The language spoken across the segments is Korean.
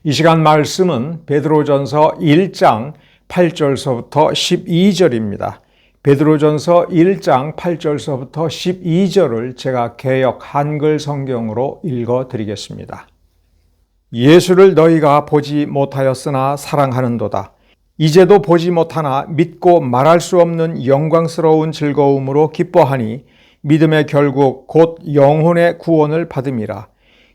이 시간 말씀은 베드로전서 1장 8절서부터 12절입니다. 베드로전서 1장 8절서부터 12절을 제가 개역 한글 성경으로 읽어 드리겠습니다. 예수를 너희가 보지 못하였으나 사랑하는도다. 이제도 보지 못하나 믿고 말할 수 없는 영광스러운 즐거움으로 기뻐하니 믿음의 결국 곧 영혼의 구원을 받음이라.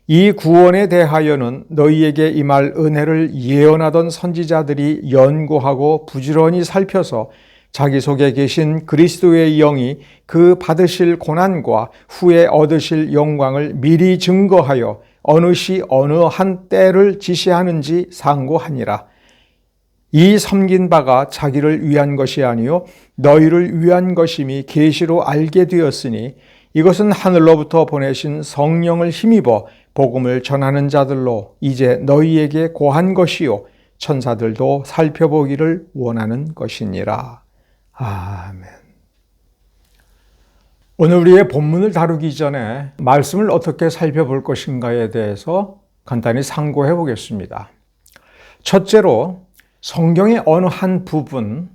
이 구원에 대하여는 너희에게 임할 은혜를 예언하던 선지자들이 연구하고 부지런히 살펴서 자기 속에 계신 그리스도의 영이 그 받으실 고난과 후에 얻으실 영광을 미리 증거하여 어느 시 어느 한 때를 지시하는지 상고하니라. 이 섬긴 바가 자기를 위한 것이 아니요 너희를 위한 것임이 계시로 알게 되었으니 이것은 하늘로부터 보내신 성령을 힘입어 복음을 전하는 자들로 이제 너희에게 고한 것이요 천사들도 살펴보기를 원하는 것이니라. 아멘. 오늘 우리의 본문을 다루기 전에 말씀을 어떻게 살펴볼 것인가에 대해서 간단히 상고해 보겠습니다. 첫째로 성경의 어느 한 부분,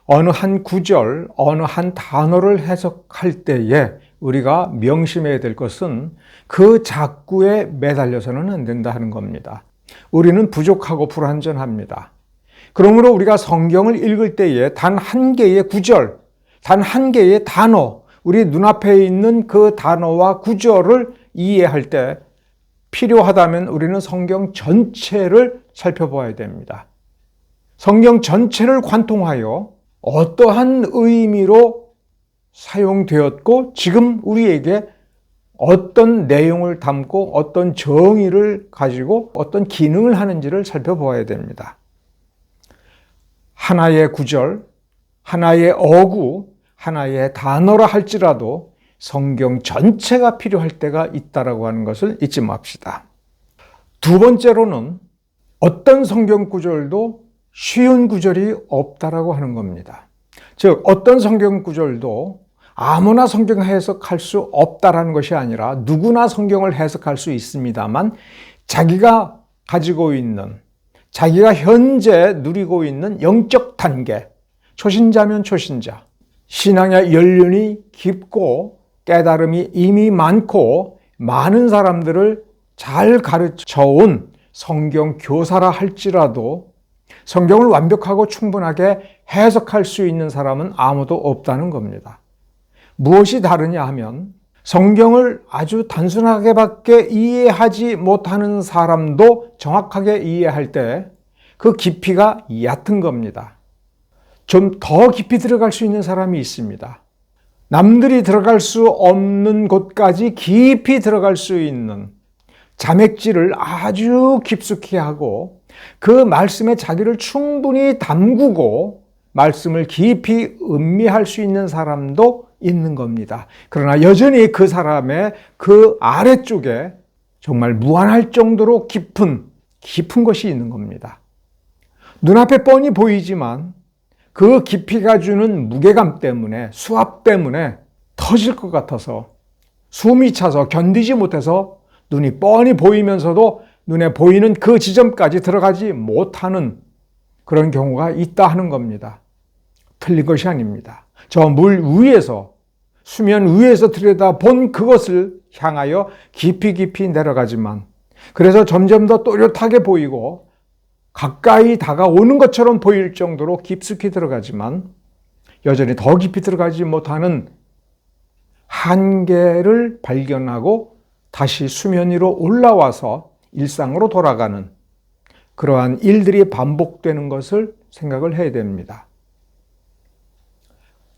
어느 한 구절, 어느 한 단어를 해석할 때에 우리가 명심해야 될 것은 그 작구에 매달려서는 안 된다 하는 겁니다. 우리는 부족하고 불완전합니다. 그러므로 우리가 성경을 읽을 때에 단 한 개의 구절, 단 한 개의 단어, 우리 눈앞에 있는 그 단어와 구절을 이해할 때 필요하다면 우리는 성경 전체를 살펴봐야 됩니다. 성경 전체를 관통하여 어떠한 의미로 사용되었고 지금 우리에게 어떤 내용을 담고 어떤 정의를 가지고 어떤 기능을 하는지를 살펴보아야 됩니다. 하나의 구절, 하나의 어구, 하나의 단어라 할지라도 성경 전체가 필요할 때가 있다라고 하는 것을 잊지 맙시다. 두 번째로는 어떤 성경 구절도 쉬운 구절이 없다라고 하는 겁니다. 즉 어떤 성경 구절도 아무나 성경 해석할 수 없다라는 것이 아니라 누구나 성경을 해석할 수 있습니다만 자기가 가지고 있는, 자기가 현재 누리고 있는 영적 단계, 초신자면 초신자, 신앙의 연륜이 깊고 깨달음이 이미 많고 많은 사람들을 잘 가르쳐온 성경 교사라 할지라도 성경을 완벽하고 충분하게 해석할 수 있는 사람은 아무도 없다는 겁니다. 무엇이 다르냐 하면 성경을 아주 단순하게밖에 이해하지 못하는 사람도 정확하게 이해할 때 그 깊이가 얕은 겁니다. 좀 더 깊이 들어갈 수 있는 사람이 있습니다. 남들이 들어갈 수 없는 곳까지 깊이 들어갈 수 있는 자맥질을 아주 깊숙이 하고 그 말씀에 자기를 충분히 담그고 말씀을 깊이 음미할 수 있는 사람도 있는 겁니다. 그러나 여전히 그 사람의 그 아래쪽에 정말 무한할 정도로 깊은 것이 있는 겁니다. 눈앞에 뻔히 보이지만 그 깊이가 주는 무게감 때문에, 수압 때문에 터질 것 같아서 숨이 차서 견디지 못해서 눈이 뻔히 보이면서도 눈에 보이는 그 지점까지 들어가지 못하는 그런 경우가 있다 하는 겁니다. 틀린 것이 아닙니다. 저 물 위에서, 수면 위에서 들여다본 그것을 향하여 깊이 내려가지만 그래서 점점 더 또렷하게 보이고 가까이 다가오는 것처럼 보일 정도로 깊숙이 들어가지만 여전히 더 깊이 들어가지 못하는 한계를 발견하고 다시 수면 위로 올라와서 일상으로 돌아가는 그러한 일들이 반복되는 것을 생각을 해야 됩니다.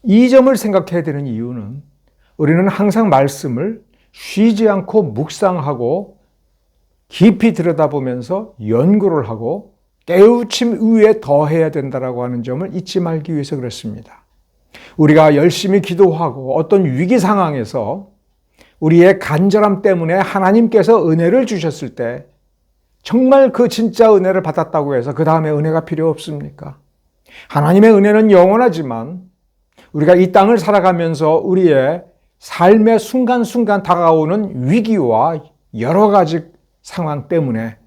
이 점을 생각해야 되는 이유는 우리는 항상 말씀을 쉬지 않고 묵상하고 깊이 들여다보면서 연구를 하고 깨우침 위에 더해야 된다고 하는 점을 잊지 말기 위해서 그렇습니다. 우리가 열심히 기도하고 어떤 위기 상황에서 우리의 간절함 때문에 하나님께서 은혜를 주셨을 때 정말 그 진짜 은혜를 받았다고 해서 그 다음에 은혜가 필요 없습니까? 하나님의 은혜는 영원하지만 우리가 이 땅을 살아가면서 우리의 삶의 순간순간 다가오는 위기와 여러 가지 상황 때문에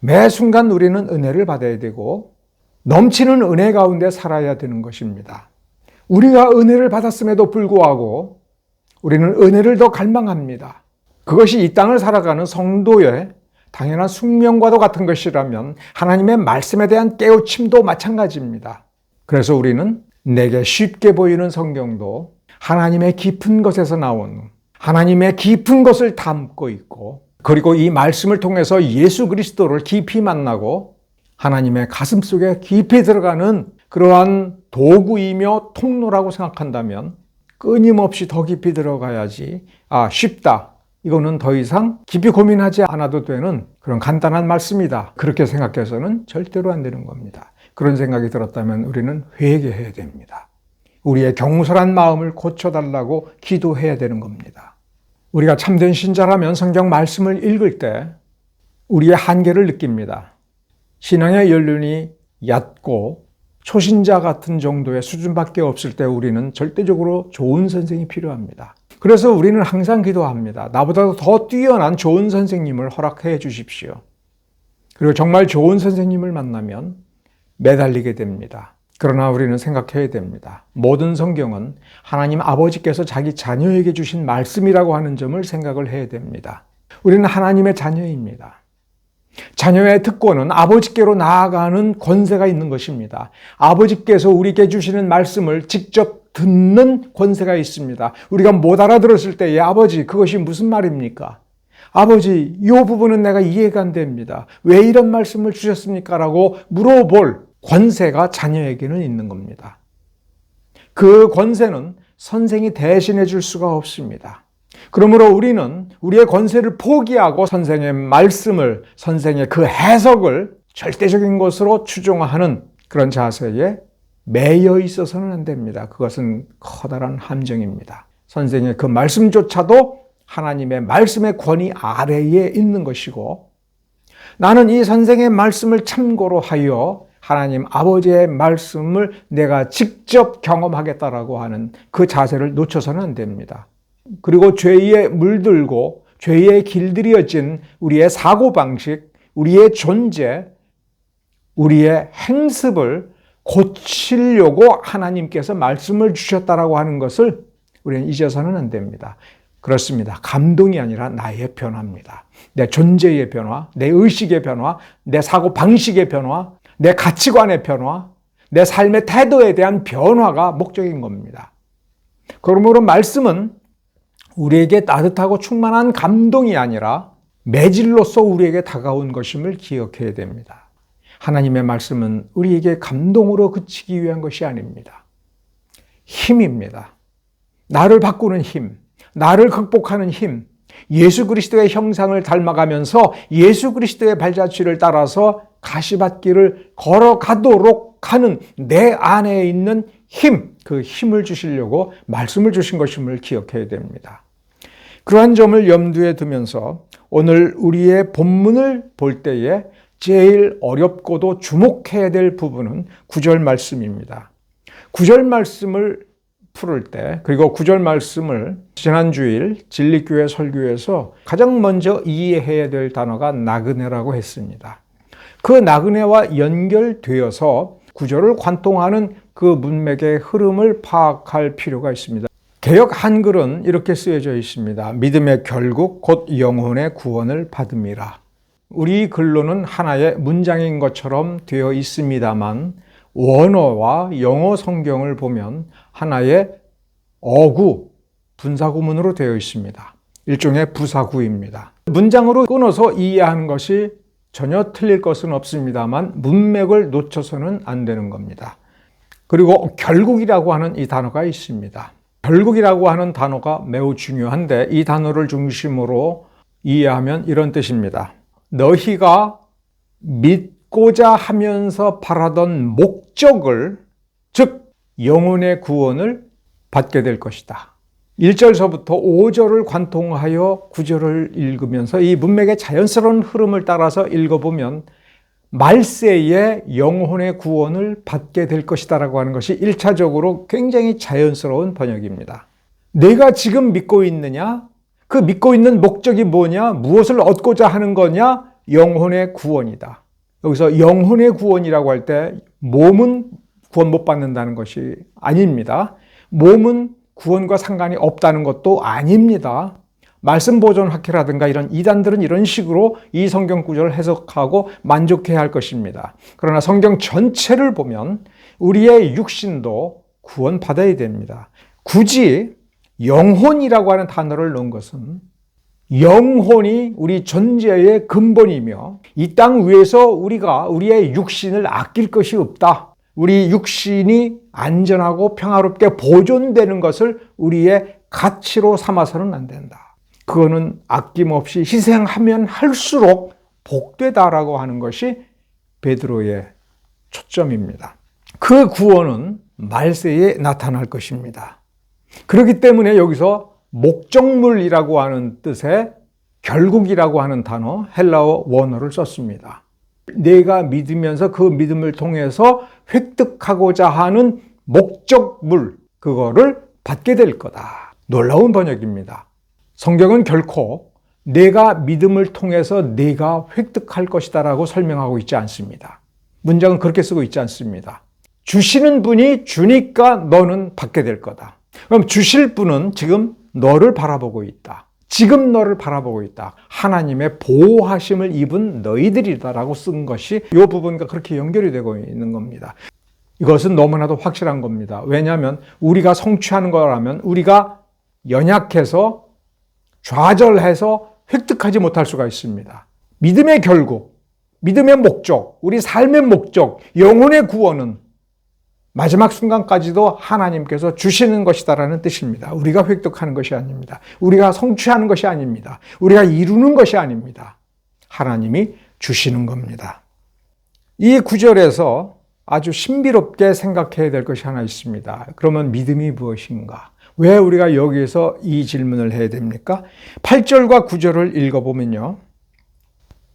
매 순간 우리는 은혜를 받아야 되고 넘치는 은혜 가운데 살아야 되는 것입니다. 우리가 은혜를 받았음에도 불구하고 우리는 은혜를 더 갈망합니다. 그것이 이 땅을 살아가는 성도의 당연한 숙명과도 같은 것이라면 하나님의 말씀에 대한 깨우침도 마찬가지입니다. 그래서 우리는 내게 쉽게 보이는 성경도 하나님의 깊은 것에서 나온 하나님의 깊은 것을 담고 있고, 그리고 이 말씀을 통해서 예수 그리스도를 깊이 만나고 하나님의 가슴 속에 깊이 들어가는 그러한 도구이며 통로라고 생각한다면 끊임없이 더 깊이 들어가야지, 쉽다, 이거는 더 이상 깊이 고민하지 않아도 되는 그런 간단한 말씀이다, 그렇게 생각해서는 절대로 안 되는 겁니다. 그런 생각이 들었다면 우리는 회개해야 됩니다. 우리의 경솔한 마음을 고쳐달라고 기도해야 되는 겁니다. 우리가 참된 신자라면 성경 말씀을 읽을 때 우리의 한계를 느낍니다. 신앙의 연륜이 얕고 초신자 같은 정도의 수준밖에 없을 때 우리는 절대적으로 좋은 선생이 필요합니다. 그래서 우리는 항상 기도합니다. 나보다 더 뛰어난 좋은 선생님을 허락해 주십시오. 그리고 정말 좋은 선생님을 만나면 매달리게 됩니다. 그러나 우리는 생각해야 됩니다. 모든 성경은 하나님 아버지께서 자기 자녀에게 주신 말씀이라고 하는 점을 생각을 해야 됩니다. 우리는 하나님의 자녀입니다. 자녀의 특권은 아버지께로 나아가는 권세가 있는 것입니다. 아버지께서 우리에게 주시는 말씀을 직접 듣는 권세가 있습니다. 우리가 못 알아들었을 때에 아버지, 그것이 무슨 말입니까? 아버지, 이 부분은 내가 이해가 안 됩니다. 왜 이런 말씀을 주셨습니까? 라고 물어볼 권세가 자녀에게는 있는 겁니다. 그 권세는 선생이 대신해 줄 수가 없습니다. 그러므로 우리는 우리의 권세를 포기하고 선생의 말씀을, 선생의 그 해석을 절대적인 것으로 추종하는 그런 자세에 매여 있어서는 안 됩니다. 그것은 커다란 함정입니다. 선생의 그 말씀조차도 하나님의 말씀의 권위 아래에 있는 것이고, 나는 이 선생의 말씀을 참고로 하여 하나님 아버지의 말씀을 내가 직접 경험하겠다라고 하는 그 자세를 놓쳐서는 안 됩니다. 그리고 죄에 물들고 죄에 길들여진 우리의 사고방식, 우리의 존재, 우리의 행습을 고치려고 하나님께서 말씀을 주셨다라고 하는 것을 우리는 잊어서는 안 됩니다. 그렇습니다. 감동이 아니라 나의 변화입니다. 내 존재의 변화, 내 의식의 변화, 내 사고방식의 변화, 내 가치관의 변화, 내 삶의 태도에 대한 변화가 목적인 겁니다. 그러므로 말씀은 우리에게 따뜻하고 충만한 감동이 아니라 매질로서 우리에게 다가온 것임을 기억해야 됩니다. 하나님의 말씀은 우리에게 감동으로 그치기 위한 것이 아닙니다. 힘입니다. 나를 바꾸는 힘, 나를 극복하는 힘, 예수 그리스도의 형상을 닮아가면서 예수 그리스도의 발자취를 따라서 가시밭길을 걸어가도록 하는 내 안에 있는 힘, 그 힘을 주시려고 말씀을 주신 것임을 기억해야 됩니다. 그러한 점을 염두에 두면서 오늘 우리의 본문을 볼 때에 제일 어렵고도 주목해야 될 부분은 9절 말씀입니다. 9절 말씀을 풀을 때, 그리고 9절 말씀을 지난 주일 진리교회 설교에서 가장 먼저 이해해야 될 단어가 나그네라고 했습니다. 그 나그네와 연결되어서 9절을 관통하는 그 문맥의 흐름을 파악할 필요가 있습니다. 개역 한글은 이렇게 쓰여져 있습니다. 믿음의 결국 곧 영혼의 구원을 받음이라. 우리 글로는 하나의 문장인 것처럼 되어 있습니다만 원어와 영어 성경을 보면 하나의 어구, 분사구문으로 되어 있습니다. 일종의 부사구입니다. 문장으로 끊어서 이해하는 것이 전혀 틀릴 것은 없습니다만 문맥을 놓쳐서는 안 되는 겁니다. 그리고 결국이라고 하는 이 단어가 있습니다. 결국이라고 하는 단어가 매우 중요한데 이 단어를 중심으로 이해하면 이런 뜻입니다. 너희가 믿고자 하면서 바라던 목적을, 즉 영혼의 구원을 받게 될 것이다. 1절서부터 5절을 관통하여 9절을 읽으면서 이 문맥의 자연스러운 흐름을 따라서 읽어보면 말세에 영혼의 구원을 받게 될 것이다 라고 하는 것이 1차적으로 굉장히 자연스러운 번역입니다. 내가 지금 믿고 있느냐? 그 믿고 있는 목적이 뭐냐? 무엇을 얻고자 하는 거냐? 영혼의 구원이다. 여기서 영혼의 구원이라고 할 때 몸은 구원 못 받는다는 것이 아닙니다. 몸은 구원과 상관이 없다는 것도 아닙니다. 말씀 보존 학회라든가 이런 이단들은 이런 식으로 이 성경 구절을 해석하고 만족해야 할 것입니다. 그러나 성경 전체를 보면 우리의 육신도 구원받아야 됩니다. 굳이 영혼이라고 하는 단어를 넣은 것은 영혼이 우리 존재의 근본이며 이 땅 위에서 우리가 우리의 육신을 아낄 것이 없다. 우리 육신이 안전하고 평화롭게 보존되는 것을 우리의 가치로 삼아서는 안 된다. 그거는 아낌없이 희생하면 할수록 복되다라고 하는 것이 베드로의 초점입니다. 그 구원은 말세에 나타날 것입니다. 그렇기 때문에 여기서 목적물이라고 하는 뜻의 결국이라고 하는 단어, 헬라어 원어를 썼습니다. 내가 믿으면서 그 믿음을 통해서 획득하고자 하는 목적물, 그거를 받게 될 거다. 놀라운 번역입니다. 성경은 결코 내가 믿음을 통해서 내가 획득할 것이다 라고 설명하고 있지 않습니다. 문장은 그렇게 쓰고 있지 않습니다. 주시는 분이 주니까 너는 받게 될 거다. 그럼 주실 분은 지금 너를 바라보고 있다. 지금 너를 바라보고 있다. 하나님의 보호하심을 입은 너희들이다라고 쓴 것이 이 부분과 그렇게 연결이 되고 있는 겁니다. 이것은 너무나도 확실한 겁니다. 왜냐하면 우리가 성취하는 거라면 우리가 연약해서 좌절해서 획득하지 못할 수가 있습니다. 믿음의 결국, 믿음의 목적, 우리 삶의 목적, 영혼의 구원은 마지막 순간까지도 하나님께서 주시는 것이다라는 뜻입니다. 우리가 획득하는 것이 아닙니다. 우리가 성취하는 것이 아닙니다. 우리가 이루는 것이 아닙니다. 하나님이 주시는 겁니다. 이 구절에서 아주 신비롭게 생각해야 될 것이 하나 있습니다. 그러면 믿음이 무엇인가? 왜 우리가 여기에서 이 질문을 해야 됩니까? 8절과 9절을 읽어보면요.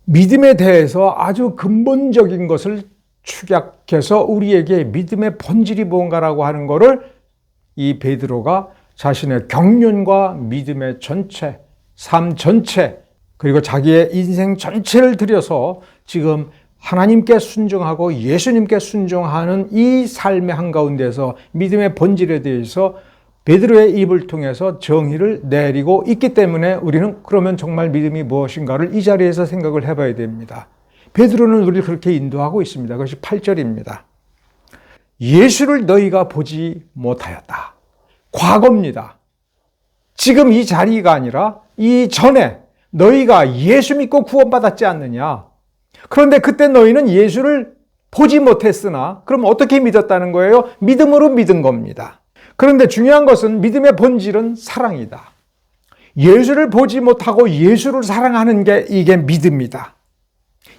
믿음에 대해서 아주 근본적인 것을 축약해서 우리에게 믿음의 본질이 뭔가라고 하는 것을 이 베드로가 자신의 경륜과 믿음의 전체, 삶 전체, 그리고 자기의 인생 전체를 들여서 지금 하나님께 순종하고 예수님께 순종하는 이 삶의 한가운데서 믿음의 본질에 대해서 베드로의 입을 통해서 정의를 내리고 있기 때문에 우리는 그러면 정말 믿음이 무엇인가를 이 자리에서 생각을 해봐야 됩니다. 베드로는 우리를 그렇게 인도하고 있습니다. 그것이 8절입니다. 예수를 너희가 보지 못하였다. 과거입니다. 지금 이 자리가 아니라 이전에 너희가 예수 믿고 구원받았지 않느냐. 그런데 그때 너희는 예수를 보지 못했으나 그럼 어떻게 믿었다는 거예요? 믿음으로 믿은 겁니다. 그런데 중요한 것은 믿음의 본질은 사랑이다. 예수를 보지 못하고 예수를 사랑하는 게 이게 믿음이다.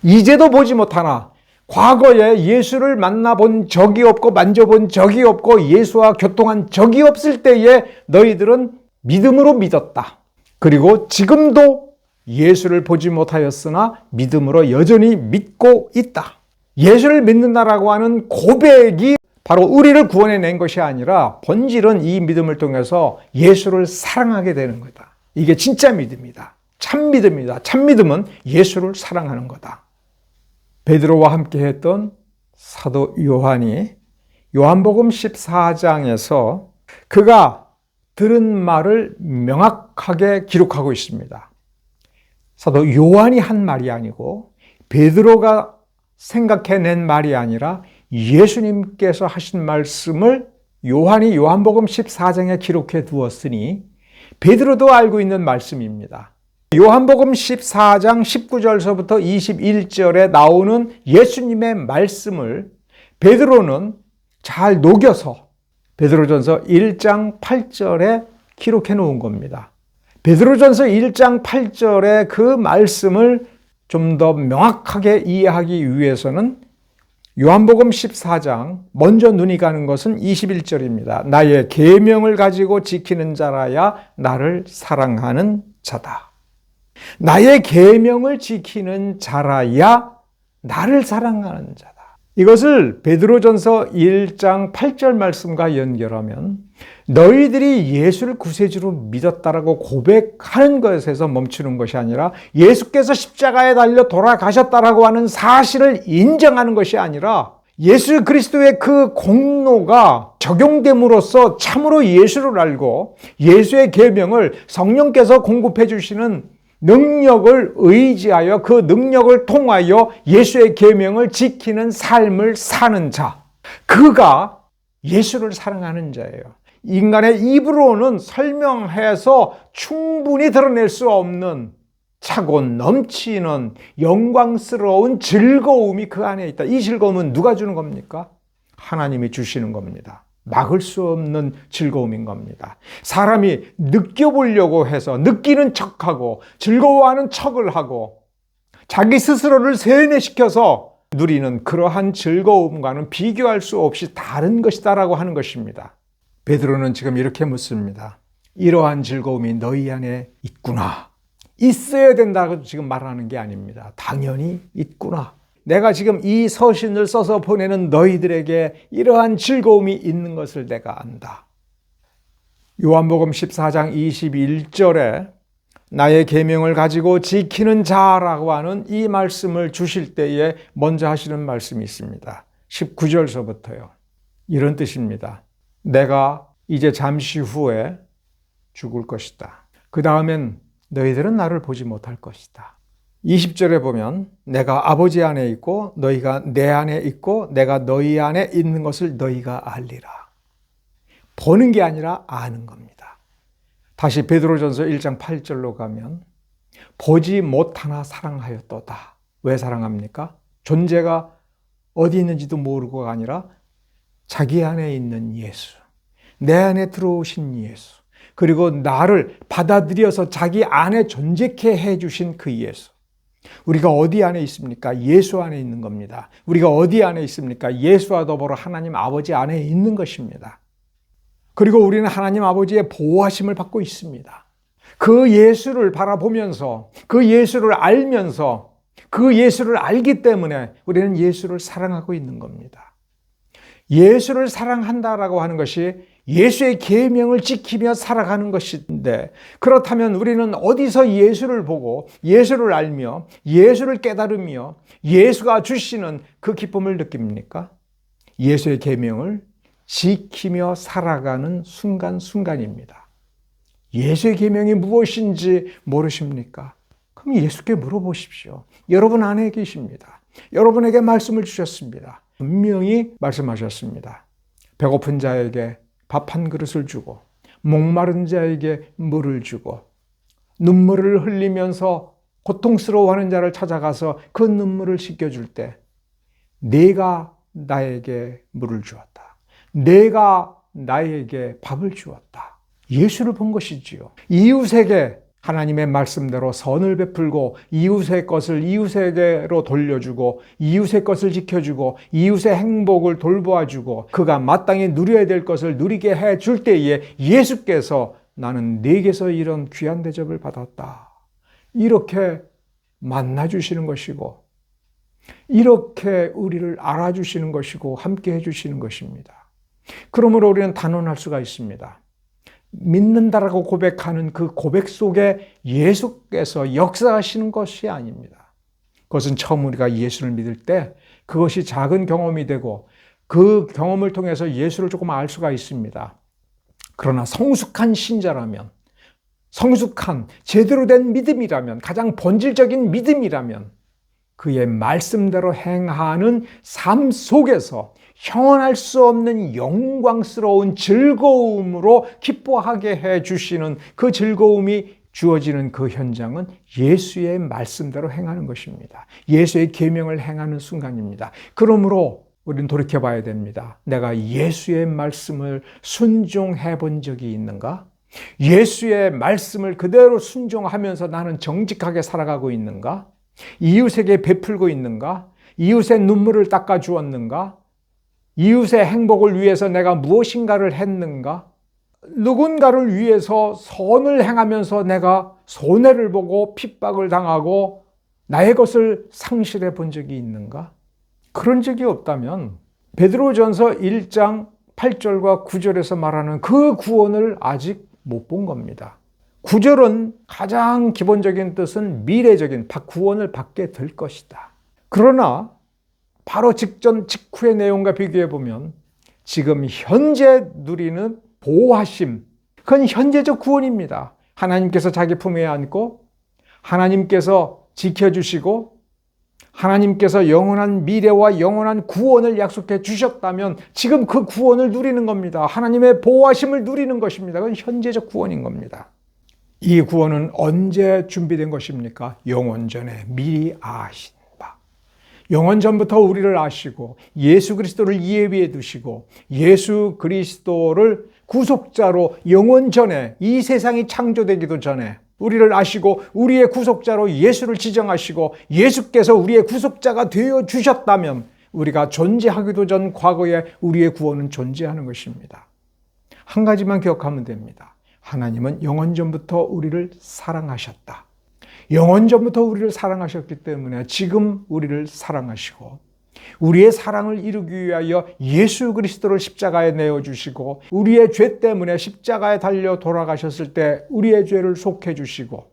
이제도 보지 못하나 과거에 예수를 만나본 적이 없고 만져본 적이 없고 예수와 교통한 적이 없을 때에 너희들은 믿음으로 믿었다. 그리고 지금도 예수를 보지 못하였으나 믿음으로 여전히 믿고 있다. 예수를 믿는다라고 하는 고백이 바로 우리를 구원해낸 것이 아니라 본질은 이 믿음을 통해서 예수를 사랑하게 되는 거다. 이게 진짜 믿음이다. 참 믿음이다. 참 믿음은 예수를 사랑하는 거다. 베드로와 함께 했던 사도 요한이 요한복음 14장에서 그가 들은 말을 명확하게 기록하고 있습니다. 사도 요한이 한 말이 아니고 베드로가 생각해낸 말이 아니라 예수님께서 하신 말씀을 요한이 요한복음 14장에 기록해 두었으니 베드로도 알고 있는 말씀입니다. 요한복음 14장 19절서부터 21절에 나오는 예수님의 말씀을 베드로는 잘 녹여서 베드로전서 1장 8절에 기록해 놓은 겁니다. 베드로전서 1장 8절의 그 말씀을 좀 더 명확하게 이해하기 위해서는 요한복음 14장 먼저 눈이 가는 것은 21절입니다. 나의 계명을 가지고 지키는 자라야 나를 사랑하는 자다. 나의 계명을 지키는 자라야 나를 사랑하는 자다. 이것을 베드로전서 1장 8절 말씀과 연결하면 너희들이 예수를 구세주로 믿었다라고 고백하는 것에서 멈추는 것이 아니라 예수께서 십자가에 달려 돌아가셨다라고 하는 사실을 인정하는 것이 아니라 예수 그리스도의 그 공로가 적용됨으로써 참으로 예수를 알고 예수의 계명을 성령께서 공급해 주시는 능력을 의지하여 그 능력을 통하여 예수의 계명을 지키는 삶을 사는 자, 그가 예수를 사랑하는 자예요. 인간의 입으로는 설명해서 충분히 드러낼 수 없는 차고 넘치는 영광스러운 즐거움이 그 안에 있다. 이 즐거움은 누가 주는 겁니까? 하나님이 주시는 겁니다. 막을 수 없는 즐거움인 겁니다. 사람이 느껴보려고 해서 느끼는 척하고 즐거워하는 척을 하고 자기 스스로를 세뇌시켜서 누리는 그러한 즐거움과는 비교할 수 없이 다른 것이다라고 하는 것입니다. 베드로는 지금 이렇게 묻습니다. 이러한 즐거움이 너희 안에 있구나. 있어야 된다고 지금 말하는 게 아닙니다. 당연히 있구나. 내가 지금 이 서신을 써서 보내는 너희들에게 이러한 즐거움이 있는 것을 내가 안다. 요한복음 14장 21절에 나의 계명을 가지고 지키는 자라고 하는 이 말씀을 주실 때에 먼저 하시는 말씀이 있습니다. 19절서부터요. 이런 뜻입니다. 내가 이제 잠시 후에 죽을 것이다. 그 다음엔 너희들은 나를 보지 못할 것이다. 20절에 보면 내가 아버지 안에 있고 너희가 내 안에 있고 내가 너희 안에 있는 것을 너희가 알리라. 보는 게 아니라 아는 겁니다. 다시 베드로전서 1장 8절로 가면 보지 못하나 사랑하였도다. 왜 사랑합니까? 존재가 어디 있는지도 모르고가 아니라 자기 안에 있는 예수, 내 안에 들어오신 예수, 그리고 나를 받아들여서 자기 안에 존재케 해주신 그 예수. 우리가 어디 안에 있습니까? 예수 안에 있는 겁니다. 우리가 어디 안에 있습니까? 예수와 더불어 하나님 아버지 안에 있는 것입니다. 그리고 우리는 하나님 아버지의 보호하심을 받고 있습니다. 그 예수를 바라보면서 그 예수를 알면서 그 예수를 알기 때문에 우리는 예수를 사랑하고 있는 겁니다. 예수를 사랑한다라고 하는 것이 예수의 계명을 지키며 살아가는 것인데, 그렇다면 우리는 어디서 예수를 보고 예수를 알며 예수를 깨달으며 예수가 주시는 그 기쁨을 느낍니까? 예수의 계명을 지키며 살아가는 순간순간입니다. 예수의 계명이 무엇인지 모르십니까? 그럼 예수께 물어보십시오. 여러분 안에 계십니다. 여러분에게 말씀을 주셨습니다. 분명히 말씀하셨습니다. 배고픈 자에게 밥 한 그릇을 주고 목마른 자에게 물을 주고 눈물을 흘리면서 고통스러워하는 자를 찾아가서 그 눈물을 씻겨줄 때 내가 나에게 물을 주었다. 내가 나에게 밥을 주었다. 예수를 본 것이지요. 이웃에게 하나님의 말씀대로 선을 베풀고 이웃의 것을 이웃에게로 돌려주고 이웃의 것을 지켜주고 이웃의 행복을 돌보아주고 그가 마땅히 누려야 될 것을 누리게 해줄 때에 예수께서 나는 네게서 이런 귀한 대접을 받았다. 이렇게 만나주시는 것이고 이렇게 우리를 알아주시는 것이고 함께 해주시는 것입니다. 그러므로 우리는 단언할 수가 있습니다. 믿는다라고 고백하는 그 고백 속에 예수께서 역사하시는 것이 아닙니다. 그것은 처음 우리가 예수를 믿을 때 그것이 작은 경험이 되고 그 경험을 통해서 예수를 조금 알 수가 있습니다. 그러나 성숙한 신자라면, 성숙한 제대로 된 믿음이라면, 가장 본질적인 믿음이라면 그의 말씀대로 행하는 삶 속에서 형언할 수 없는 영광스러운 즐거움으로 기뻐하게 해주시는 그 즐거움이 주어지는 그 현장은 예수의 말씀대로 행하는 것입니다. 예수의 계명을 행하는 순간입니다. 그러므로 우리는 돌이켜봐야 됩니다. 내가 예수의 말씀을 순종해 본 적이 있는가? 예수의 말씀을 그대로 순종하면서 나는 정직하게 살아가고 있는가? 이웃에게 베풀고 있는가? 이웃의 눈물을 닦아 주었는가? 이웃의 행복을 위해서 내가 무엇인가를 했는가? 누군가를 위해서 선을 행하면서 내가 손해를 보고 핍박을 당하고 나의 것을 상실해 본 적이 있는가? 그런 적이 없다면 베드로전서 1장 8절과 9절에서 말하는 그 구원을 아직 못 본 겁니다. 9절은 가장 기본적인 뜻은 미래적인 구원을 받게 될 것이다. 그러나 바로 직후의 내용과 비교해 보면 지금 현재 누리는 보호하심, 그건 현재적 구원입니다. 하나님께서 자기 품에 안고 하나님께서 지켜주시고 하나님께서 영원한 미래와 영원한 구원을 약속해 주셨다면 지금 그 구원을 누리는 겁니다. 하나님의 보호하심을 누리는 것입니다. 그건 현재적 구원인 겁니다. 이 구원은 언제 준비된 것입니까? 영원 전에 미리 아신 바. 영원 전부터 우리를 아시고 예수 그리스도를 예비해 두시고 예수 그리스도를 구속자로 영원 전에, 이 세상이 창조되기도 전에 우리를 아시고 우리의 구속자로 예수를 지정하시고 예수께서 우리의 구속자가 되어 주셨다면 우리가 존재하기도 전 과거에 우리의 구원은 존재하는 것입니다. 한 가지만 기억하면 됩니다. 하나님은 영원전부터 우리를 사랑하셨다. 영원전부터 우리를 사랑하셨기 때문에 지금 우리를 사랑하시고 우리의 사랑을 이루기 위하여 예수 그리스도를 십자가에 내어주시고 우리의 죄 때문에 십자가에 달려 돌아가셨을 때 우리의 죄를 속해 주시고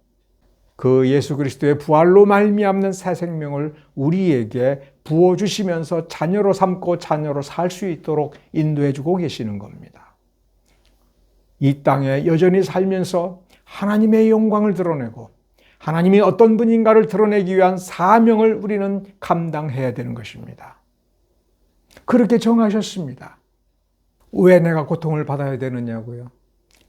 그 예수 그리스도의 부활로 말미암는 새 생명을 우리에게 부어주시면서 자녀로 삼고 자녀로 살 수 있도록 인도해 주고 계시는 겁니다. 이 땅에 여전히 살면서 하나님의 영광을 드러내고 하나님이 어떤 분인가를 드러내기 위한 사명을 우리는 감당해야 되는 것입니다. 그렇게 정하셨습니다. 왜 내가 고통을 받아야 되느냐고요?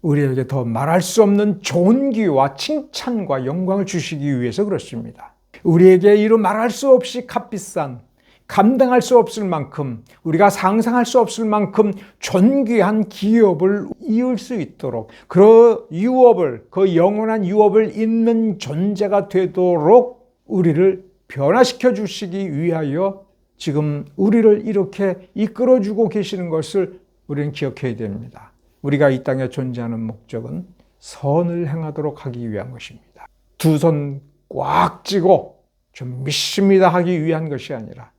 우리에게 더 말할 수 없는 존귀와 칭찬과 영광을 주시기 위해서 그렇습니다. 우리에게 이루 말할 수 없이 값비싼, 감당할 수 없을 만큼, 우리가 상상할 수 없을 만큼 존귀한 기업을 이을 수 있도록 그 유업을, 그 영원한 유업을 잇는 존재가 되도록 우리를 변화시켜 주시기 위하여 지금 우리를 이렇게 이끌어주고 계시는 것을 우리는 기억해야 됩니다. 우리가 이 땅에 존재하는 목적은 선을 행하도록 하기 위한 것입니다. 두 손 꽉 쥐고 좀 믿습니다 하기 위한 것이 아니라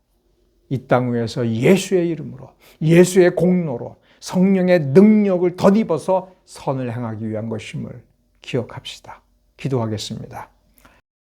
이 땅 위에서 예수의 이름으로, 예수의 공로로 성령의 능력을 덧입어서 선을 행하기 위한 것임을 기억합시다. 기도하겠습니다.